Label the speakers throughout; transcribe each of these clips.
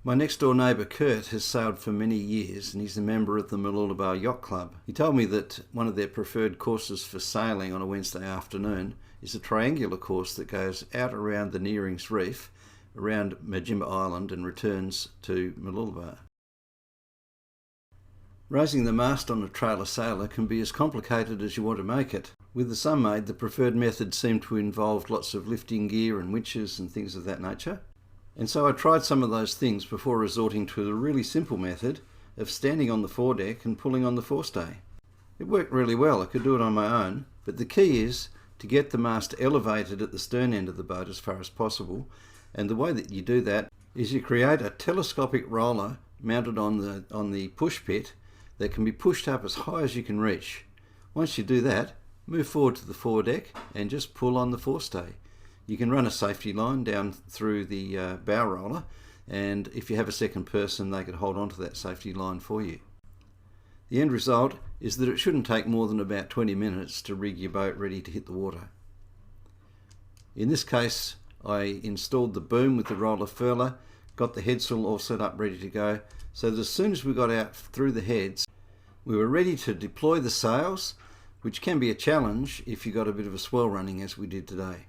Speaker 1: My next door neighbour Kurt has sailed for many years and he's a member of the Mooloolaba Yacht Club. He told me that one of their preferred courses for sailing on a Wednesday afternoon is a triangular course that goes out around the Nearings Reef, around Majimba Island and returns to Mooloolaba. Raising the mast on a trailer sailor can be as complicated as you want to make it. With the Sunmaid, the preferred method seemed to involve lots of lifting gear and winches and things of that nature. And so I tried some of those things before resorting to the really simple method of standing on the foredeck and pulling on the forestay. It worked really well, I could do it on my own, but the key is to get the mast elevated at the stern end of the boat as far as possible, and the way that you do that is you create a telescopic roller mounted on the push pit that can be pushed up as high as you can reach. Once you do that, move forward to the foredeck and just pull on the forestay. You can run a safety line down through the bow roller, and if you have a second person, they could hold on to that safety line for you. The end result is that it shouldn't take more than about 20 minutes to rig your boat ready to hit the water. In this case, I installed the boom with the roller furler, got the headsail all set up ready to go, so that as soon as we got out through the heads, we were ready to deploy the sails, which can be a challenge if you've got a bit of a swell running as we did today.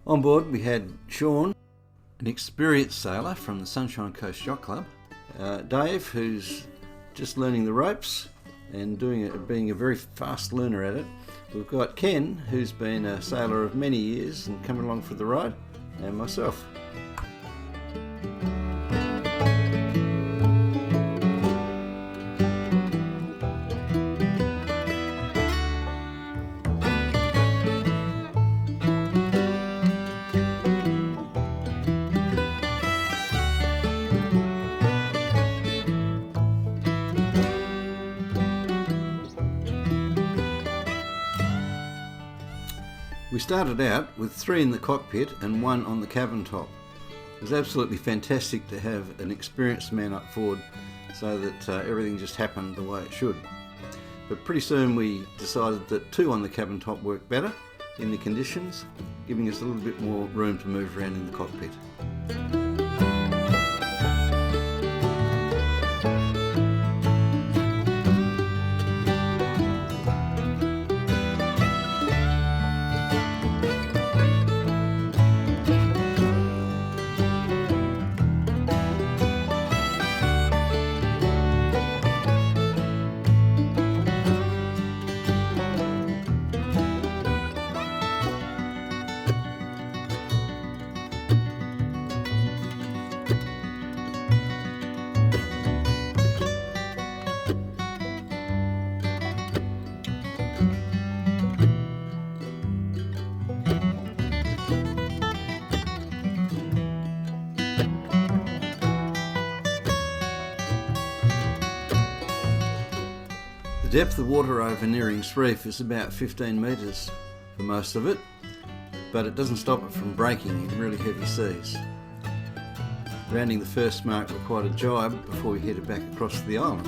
Speaker 1: On board we had Sean, an experienced sailor from the Sunshine Coast Yacht Club, Dave, who's just learning the ropes and being a very fast learner at it. We've got Ken, who's been a sailor of many years and coming along for the ride, and myself. We started out with 3 in the cockpit and 1 on the cabin top. It was absolutely fantastic to have an experienced man up forward so that everything just happened the way it should. But pretty soon we decided that 2 on the cabin top worked better in the conditions, giving us a little bit more room to move around in the cockpit. The depth of water over Nearings Reef is about 15 metres for most of it, but it doesn't stop it from breaking in really heavy seas. Rounding the first mark required a jibe before we headed back across the island.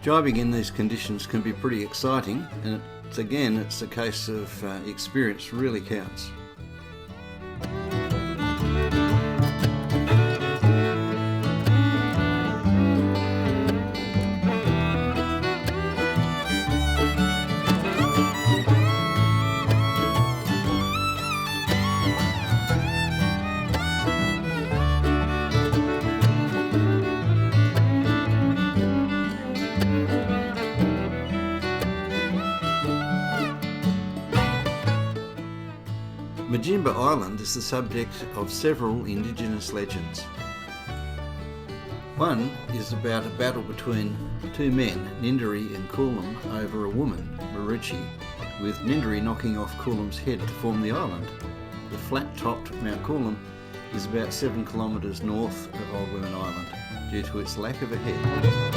Speaker 1: Jibing in these conditions can be pretty exciting, and it's a case of experience really counts. Najimba Island is the subject of several indigenous legends. One is about a battle between two men, Nindari and Coolam, over a woman, Maruchi, with Nindari knocking off Coolam's head to form the island. The flat-topped Mount Coolam is about 7 kilometres north of Old Women Island due to its lack of a head.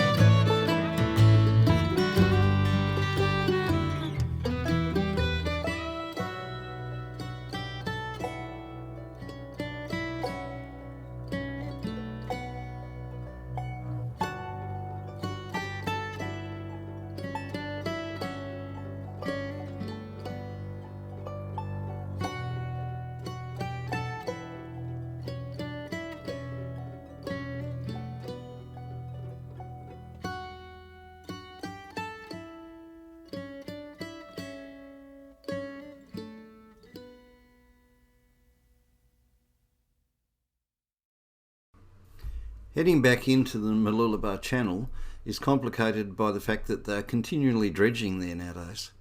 Speaker 1: Heading back into the Mooloolaba Channel is complicated by the fact that they're continually dredging there nowadays.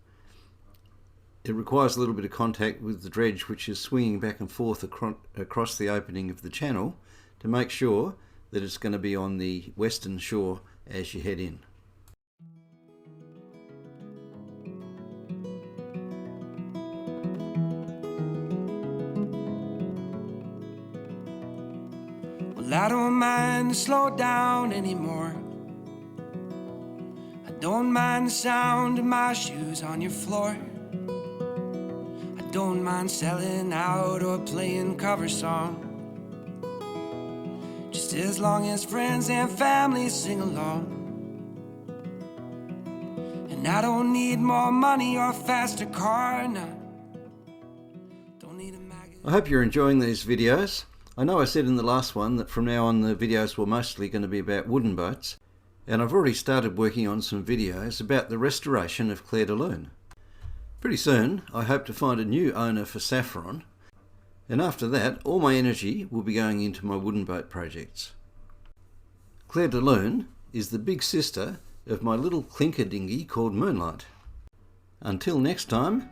Speaker 1: It requires a little bit of contact with the dredge, which is swinging back and forth across the opening of the channel to make sure that it's going to be on the western shore as you head in.
Speaker 2: I don't mind to slow down anymore. I don't mind the sound of my shoes on your floor. I don't mind selling out or playing cover song, just as long as friends and family sing along. And I don't need more money or a faster car, no. Don't need a magazine.
Speaker 1: I hope you're enjoying these videos. I know I said in the last one that from now on the videos were mostly going to be about wooden boats, and I've already started working on some videos about the restoration of Clair de Lune. Pretty soon I hope to find a new owner for Saffron, and after that all my energy will be going into my wooden boat projects. Clair de Lune is the big sister of my little clinker dinghy called Moonlight. Until next time,